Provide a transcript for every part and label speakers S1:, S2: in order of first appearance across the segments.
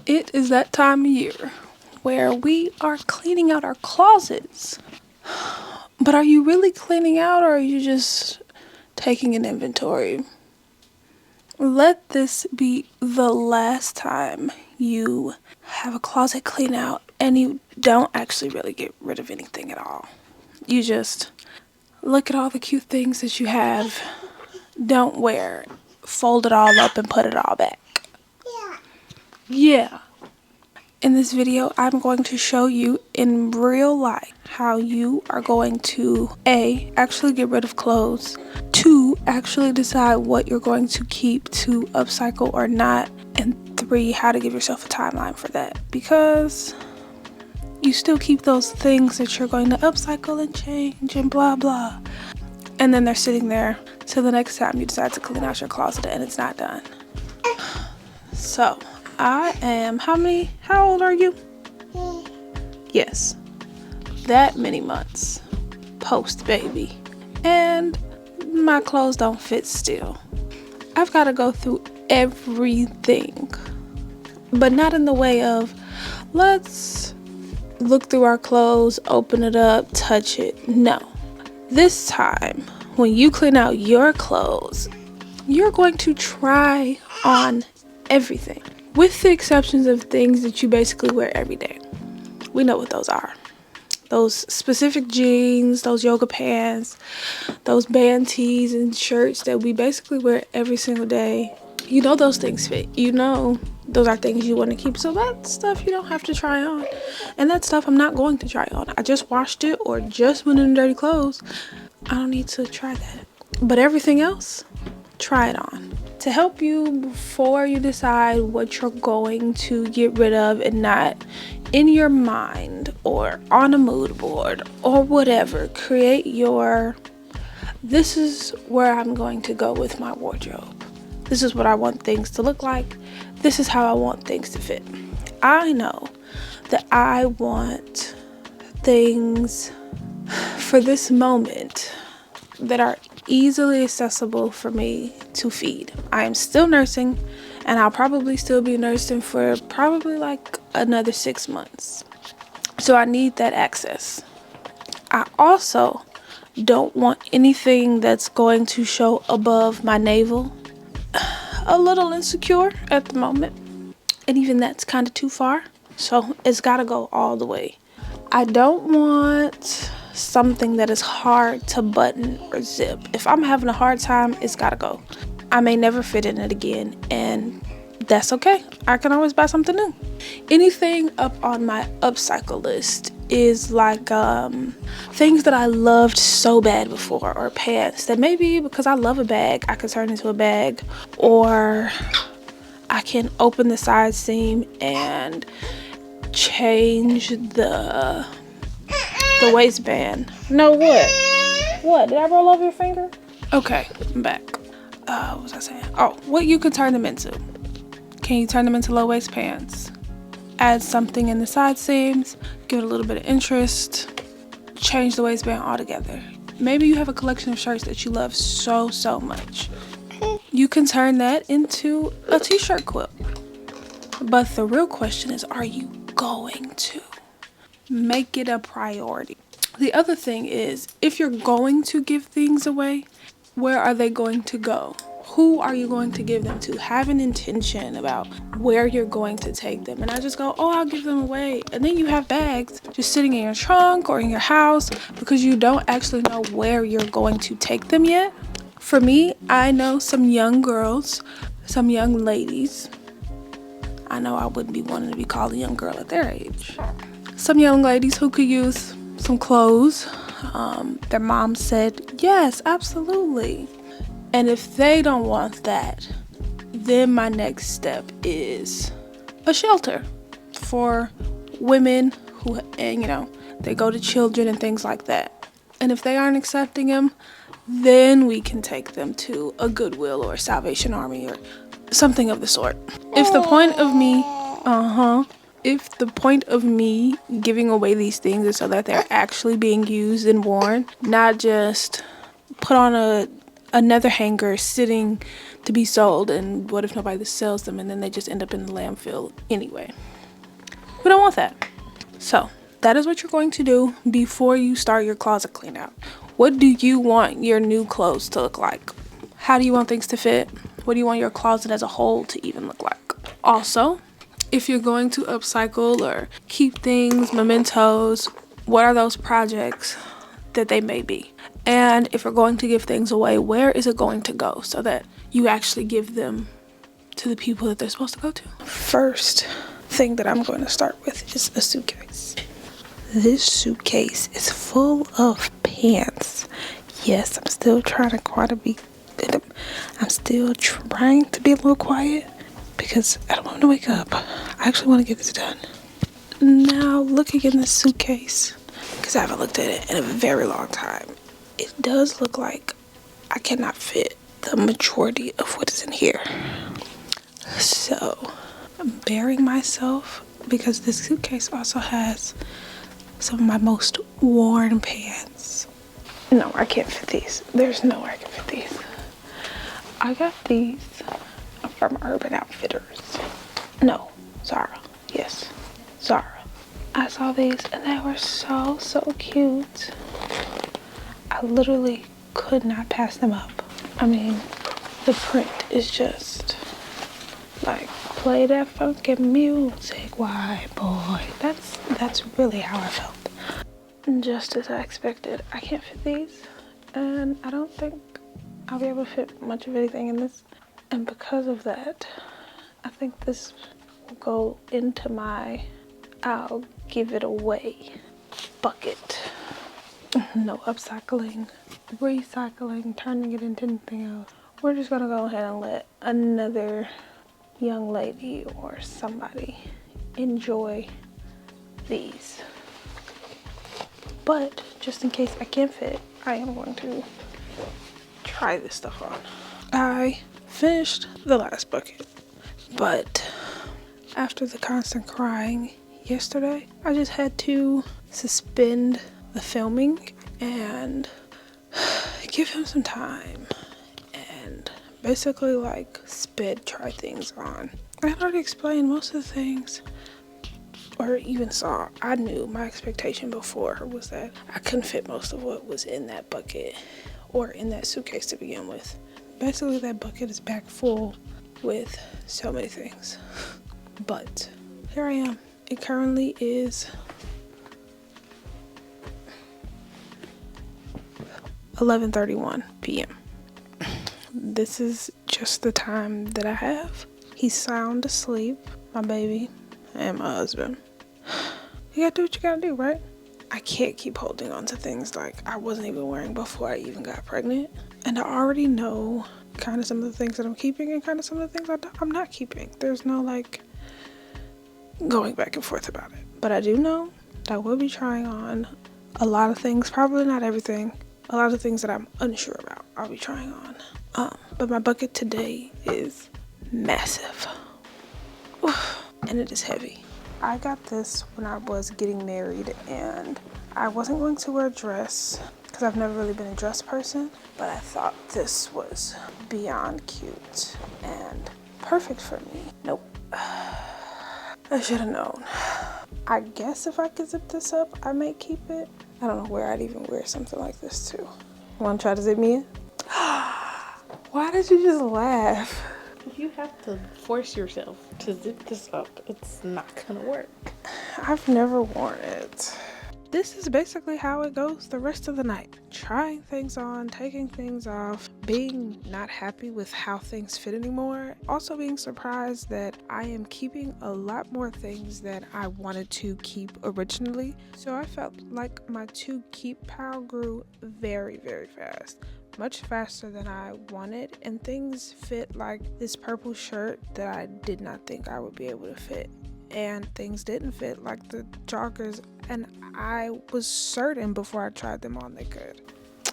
S1: It is that time of year where we are cleaning out our closets. But are you really cleaning out, or are you just taking an inventory? Let this be the last time you have a closet clean out and you don't actually really get rid of anything at all. You just look at all the cute things that you have, don't wear, fold it all up and put it all back. Yeah. In this video, I'm going to show you in real life how you are going to A, actually get rid of clothes, 2, actually decide what you're going to keep to upcycle or not, and 3, how to give yourself a timeline for that, because you still keep those things that you're going to upcycle and change and blah blah, and then they're sitting there till the next time you decide to clean out your closet and it's not done. So I am, how old are you? Yes, that many months post baby, and my clothes don't fit still. I've got to go through everything, but not in the way of let's look through our clothes, open it up, touch it. No, this time when you clean out your clothes, you're going to try on everything, with the exceptions of things that you basically wear every day. We know what those are. Those specific jeans, those yoga pants, those band tees and shirts that we basically wear every single day. You know those things fit. You know those are things you want to keep. So that stuff you don't have to try on. And that stuff I'm not going to try on. I just washed it or just went in dirty clothes. I don't need to try that. But everything else, try it on. To help you before you decide what you're going to get rid of and not, in your mind or on a mood board or whatever, create your, this is where I'm going to go with my wardrobe. This is what I want things to look like. This is how I want things to fit. I know that I want things for this moment that are easily accessible for me to feed. I am still nursing, and I'll probably still be nursing for probably like another 6 months. So I need that access. I also don't want anything that's going to show above my navel. A little insecure at the moment, and even that's kind of too far. So it's got to go all the way. I don't want something that is hard to button or zip. If I'm having a hard time, it's gotta go. I may never fit in it again, and that's okay. I can always buy something new. Anything up on my upcycle list is like things that I loved so bad before, or pants that maybe because I love a bag I could turn into a bag, or I can open the side seam and change the waistband. No, what did I roll over your finger? Okay, I'm back. What was I saying? Oh, what you could turn them into. Can you turn them into low waist pants? Add something in the side seams, give it a little bit of interest, change the waistband altogether. Maybe you have a collection of shirts that you love so much. You can turn that into a t-shirt quilt. But the real question is, are you going to? Make it a priority. The other thing is, if you're going to give things away, where are they going to go? Who are you going to give them to? Have an intention about where you're going to take them. And I just go, oh, I'll give them away. And then you have bags just sitting in your trunk or in your house because you don't actually know where you're going to take them yet. For me, I know some young girls, some young ladies. I know I wouldn't be wanting to be called a young girl at their age. Some young ladies who could use some clothes. Their mom said, yes, absolutely. And if they don't want that, then my next step is a shelter for women who, and they go to children and things like that. And if they aren't accepting them, then we can take them to a Goodwill or a Salvation Army or something of the sort. If the point of me, if the point of me giving away these things is so that they're actually being used and worn, not just put on another hanger sitting to be sold, and what if nobody sells them and then they just end up in the landfill anyway? We don't want that. So that is what you're going to do before you start your closet clean out. What do you want your new clothes to look like? How do you want things to fit? What do you want your closet as a whole to even look like? Also, if you're going to upcycle or keep things, mementos, what are those projects that they may be? And if you're going to give things away, where is it going to go so that you actually give them to the people that they're supposed to go to? First thing that I'm going to start with is a suitcase. This suitcase is full of pants. Yes, I'm still trying to be a little quiet because I don't want to wake up. I actually want to get this done. Now, looking in this suitcase, because I haven't looked at it in a very long time, it does look like I cannot fit the majority of what is in here. So, I'm bearing myself because this suitcase also has some of my most worn pants. No, I can't fit these. There's no way I can fit these. I got these from Urban Outfitters. No, Zara. Yes, Zara. I saw these and they were so cute. I literally could not pass them up. I mean, the print is just like, play that funky music, white boy. That's really how I felt. Just as I expected, I can't fit these, and I don't think I'll be able to fit much of anything in this. And because of that, I think this will go into my I'll give it away bucket. No upcycling, recycling, turning it into anything else. We're just gonna go ahead and let another young lady or somebody enjoy these. But just in case I can't fit, I am going to try this stuff on. I finished the last bucket, but after the constant crying yesterday, I just had to suspend the filming and give him some time and basically like sped try things on. I had already explained most of the things, or even saw. I knew my expectation before was that I couldn't fit most of what was in that bucket or in that suitcase to begin with. Basically, that bucket is back full with so many things. But here I am. It currently is 11:31 p.m. This is just the time that I have. He's sound asleep, my baby and my husband. You gotta do what you gotta do, right? I can't keep holding on to things like I wasn't even wearing before I even got pregnant. And I already know kind of some of the things that I'm keeping and kind of some of the things I'm not keeping. There's no like going back and forth about it. But I do know that I will be trying on a lot of things, probably not everything. A lot of things that I'm unsure about, I'll be trying on. But my bucket today is massive. And it is heavy. I got this when I was getting married and I wasn't going to wear a dress because I've never really been a dress person, but I thought this was beyond cute and perfect for me. Nope. I should have known. I guess if I could zip this up, I might keep it. I don't know where I'd even wear something like this to. Want to try to zip me in? Why did you just laugh?
S2: You have to force yourself to zip this up. It's not gonna work.
S1: I've never worn it. This is basically how it goes the rest of the night. Trying things on, taking things off, being not happy with how things fit anymore. Also being surprised that I am keeping a lot more things that I wanted to keep originally. So I felt like my to keep pile grew very fast. Much faster than I wanted, and things fit like this purple shirt that I did not think I would be able to fit, and things didn't fit like the joggers, and I was certain before I tried them on they could.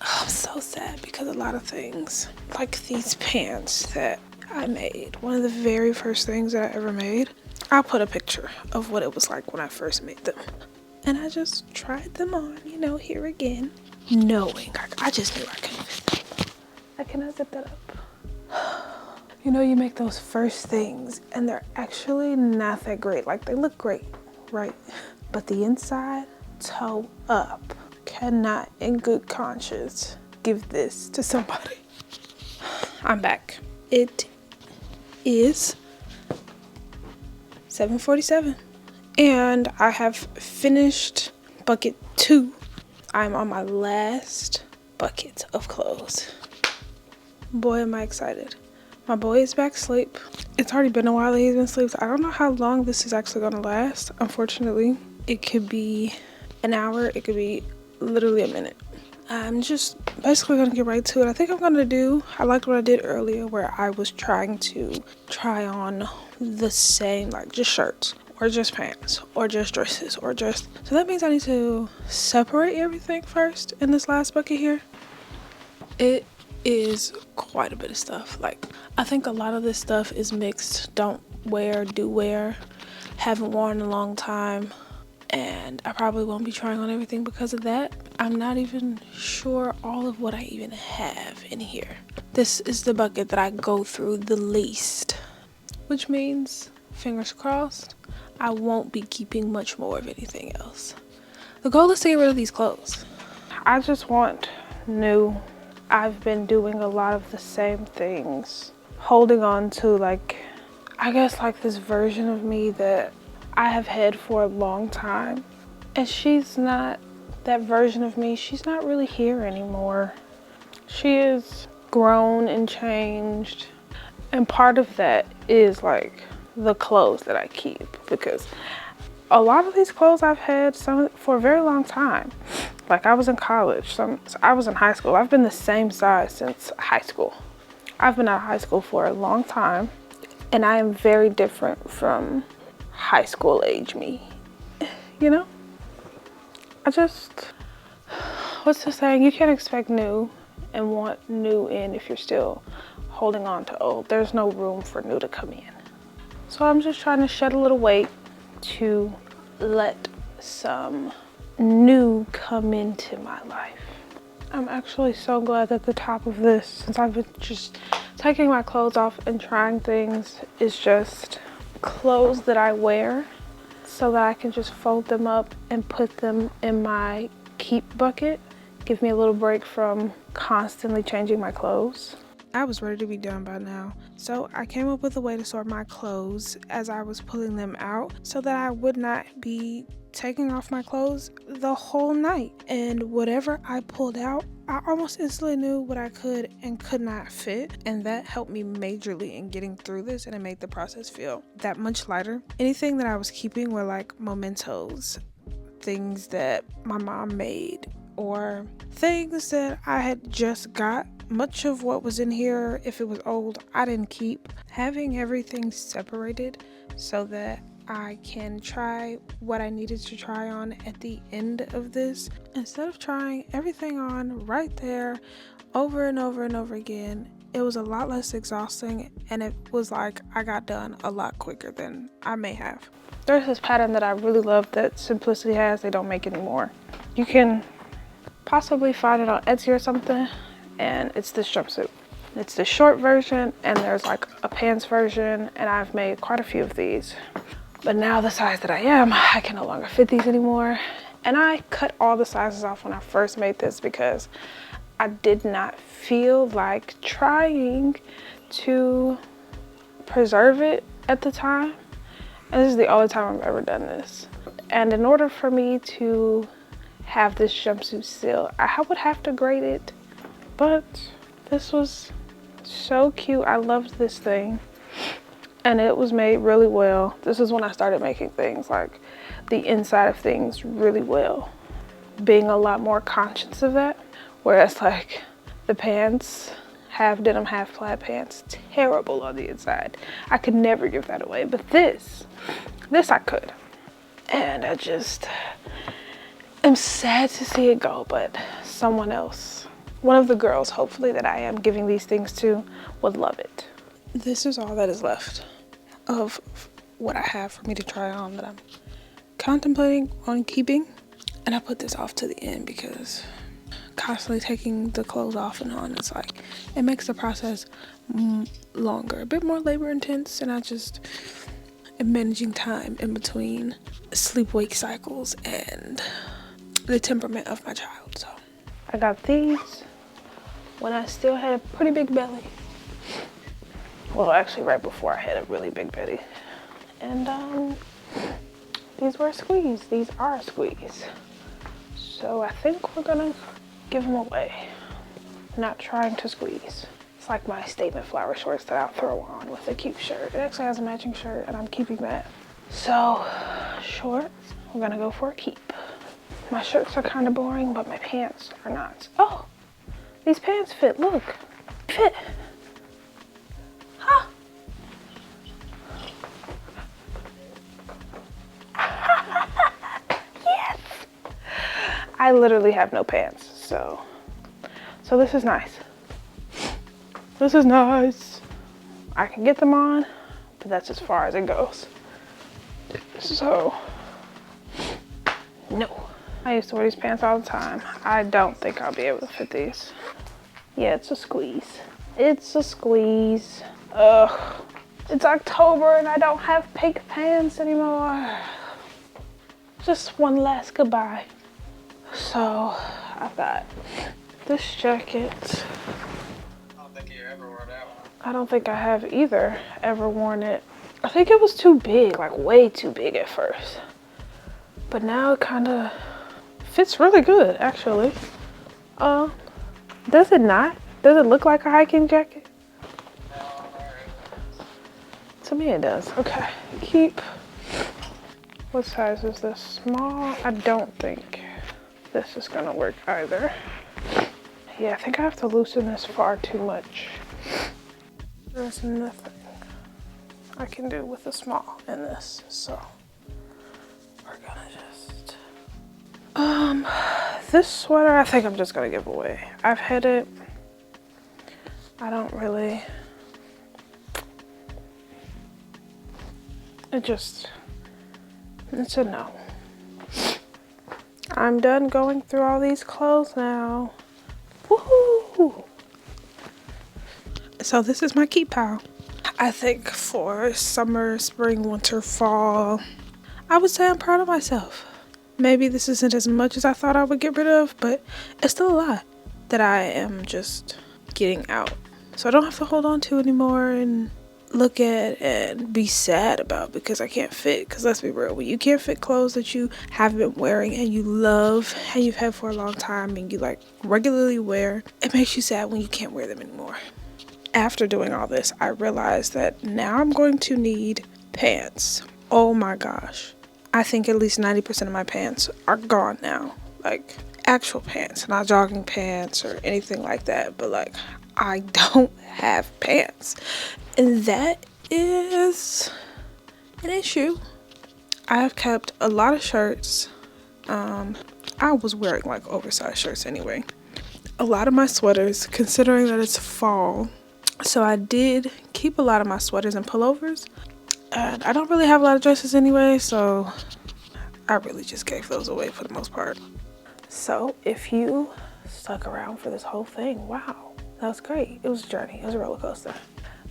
S1: I'm so sad because a lot of things, like these pants that I made, one of the very first things that I ever made, I'll put a picture of what it was like when I first made them, and I just tried them on, here again, knowing I just knew I couldn't fit them. I cannot zip that up. You know, you make those first things and they're actually not that great. Like, they look great, right? But the inside, toe up. Cannot in good conscience give this to somebody. I'm back. It is 7:47 and I have finished bucket 2. I'm on my last bucket of clothes. Boy, am I excited. My boy is back asleep. It's already been a while that he's been asleep, so I don't know how long this is actually gonna last. Unfortunately, it could be an hour, it could be literally a minute. I'm just basically gonna get right to it. I think I'm gonna do, I liked what I did earlier where I was trying to try on the same, like just shirts or just pants or just dresses or just, so that means I need to separate everything first in this last bucket here. It is quite a bit of stuff. Like, I think a lot of this stuff is mixed. Don't wear, do wear, haven't worn in a long time, and I probably won't be trying on everything because of that. I'm not even sure all of what I even have in here. This is the bucket that I go through the least, which means, fingers crossed, I won't be keeping much more of anything else. The goal is to get rid of these clothes. I just want new. I've been doing a lot of the same things, holding on to, like, I guess like this version of me that I have had for a long time. And she's not that version of me. She's not really here anymore. She is grown and changed. And part of that is like the clothes that I keep, because a lot of these clothes I've had some for a very long time. Like, I was in college, I was in high school. I've been the same size since high school. I've been out of high school for a long time, and I am very different from high school age me, you know? What's the saying? You can't expect new and want new in if you're still holding on to old. There's no room for new to come in. So I'm just trying to shed a little weight to let some new come into my life. I'm actually so glad that the top of this, since I've been just taking my clothes off and trying things, is just clothes that I wear so that I can just fold them up and put them in my keep bucket. Give me a little break from constantly changing my clothes. I was ready to be done by now, so I came up with a way to sort my clothes as I was pulling them out so that I would not be taking off my clothes the whole night. And whatever I pulled out, I almost instantly knew what I could and could not fit, and that helped me majorly in getting through this, and it made the process feel that much lighter. Anything that I was keeping were like mementos, things that my mom made, or things that I had just got. Much of what was in here, if it was old, I didn't keep. Having everything separated so that I can try what I needed to try on at the end of this, instead of trying everything on right there over and over and over again, it was a lot less exhausting, and it was like I got done a lot quicker than I may have. There's this pattern that I really love that Simplicity has. They don't make anymore. You can possibly find it on Etsy or something, and it's this jumpsuit. It's the short version, and there's like a pants version, and I've made quite a few of these. But now the size that I am, I can no longer fit these anymore. And I cut all the sizes off when I first made this because I did not feel like trying to preserve it at the time. And this is the only time I've ever done this. And in order for me to have this jumpsuit still, I would have to grade it. But this was so cute. I loved this thing, and it was made really well. This is when I started making things like the inside of things really well, being a lot more conscious of that. Whereas like the pants, half denim, half flat pants, terrible on the inside. I could never give that away, but this I could. And I just am sad to see it go, but someone else, one of the girls, hopefully, that I am giving these things to, would love it. This is all that is left of what I have for me to try on that I'm contemplating on keeping. And I put this off to the end because constantly taking the clothes off and on, it's like It makes the process longer, a bit more labor intense, and I just am managing time in between sleep-wake cycles and the temperament of my child. So I got these when I still had a pretty big belly. Well, actually right before I had a really big belly. And these were a squeeze. These are a squeeze. So I think we're gonna give them away. Not trying to squeeze. It's like my statement flower shorts that I'll throw on with a cute shirt. It actually has a matching shirt and I'm keeping that. So shorts, we're gonna go for a keep. My shirts are kind of boring, but my pants are not. Oh, these pants fit, look, fit. Huh. Yes. I literally have no pants, so this is nice. This is nice. I can get them on, but that's as far as it goes. So, no. I used to wear these pants all the time. I don't think I'll be able to fit these. Yeah, it's a squeeze. It's a squeeze. Ugh. It's October and I don't have pink pants anymore. Just one last goodbye. So, I've got this jacket.
S3: I don't think you ever wore that one.
S1: I don't think I have either ever worn it. I think it was too big, like way too big at first. But now it kind of fits really good, actually. Does it not? Does it look like a hiking jacket? To me it does. Okay, keep. What size is this? Small? I don't think this is gonna work either. Yeah, I think I have to loosen this far too much. There's nothing I can do with the small in this, so we're gonna just this sweater I think I'm just gonna give away. I've had it. I don't really, it's a no. I'm done going through all these clothes now. Woohoo! So this is my keep pile. I think for summer, spring, winter, fall, I would say I'm proud of myself. Maybe this isn't as much as I thought I would get rid of, but it's still a lot that I am just getting out. So I don't have to hold on to anymore and look at and be sad about because I can't fit. Because let's be real, when you can't fit clothes that you have been wearing and you love and you've had for a long time and you like regularly wear, it makes you sad when you can't wear them anymore. After doing all this, I realized that now I'm going to need pants. Oh my gosh. I think at least 90% of my pants are gone now. Like actual pants, not jogging pants or anything like that, but like I don't have pants. And that is an issue. I have kept a lot of shirts. I was wearing like oversized shirts anyway. A lot of my sweaters, considering that it's fall. So I did keep a lot of my sweaters and pullovers. And I don't really have a lot of dresses anyway, so I really just gave those away for the most part. So if you stuck around for this whole thing, wow, that was great. It was a journey, it was a roller coaster.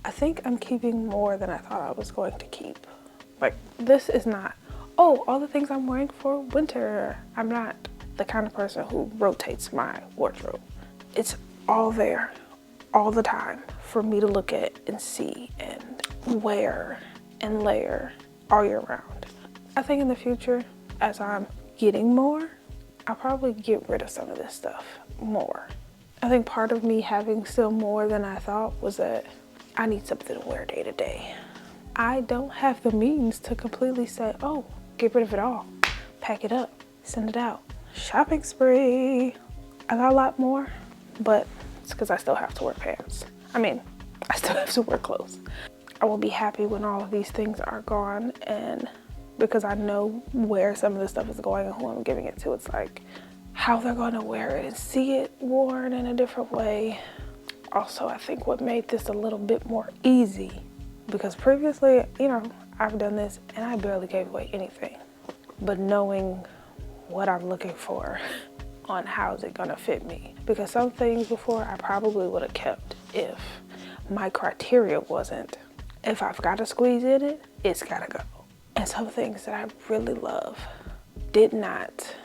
S1: I think I'm keeping more than I thought I was going to keep. Like this is not, oh, all the things I'm wearing for winter. I'm not the kind of person who rotates my wardrobe. It's all there all the time for me to look at and see and wear and layer all year round. I think in the future, as I'm getting more, I'll probably get rid of some of this stuff more. I think part of me having still more than I thought was that I need something to wear day to day. I don't have the means to completely say, oh, get rid of it all, pack it up, send it out. Shopping spree. I got a lot more, but it's because I still have to wear pants. I mean, I still have to wear clothes. I will be happy when all of these things are gone, and because I know where some of this stuff is going and who I'm giving it to, it's like how they're gonna wear it and see it worn in a different way. Also, I think what made this a little bit more easy, because previously, you know, I've done this and I barely gave away anything. But knowing what I'm looking for on how's it gonna fit me. Because some things before I probably would have kept if my criteria wasn't, if I've got to squeeze in it, it's gotta go. And some things that I really love did not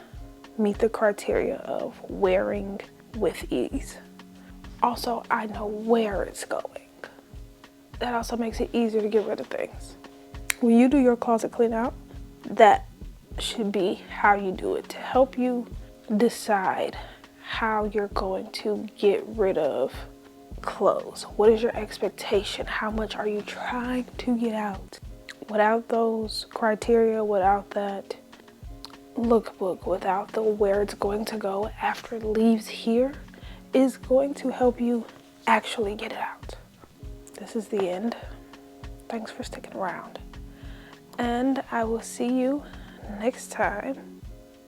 S1: meet the criteria of wearing with ease. Also, I know where it's going. That also makes it easier to get rid of things. When you do your closet clean out, that should be how you do it, to help you decide how you're going to get rid of clothes. What is your expectation? How much are you trying to get out? Without those criteria, without that lookbook, without the where it's going to go after it leaves here, is going to help you actually get it out. This is the end. Thanks for sticking around. And I will see you next time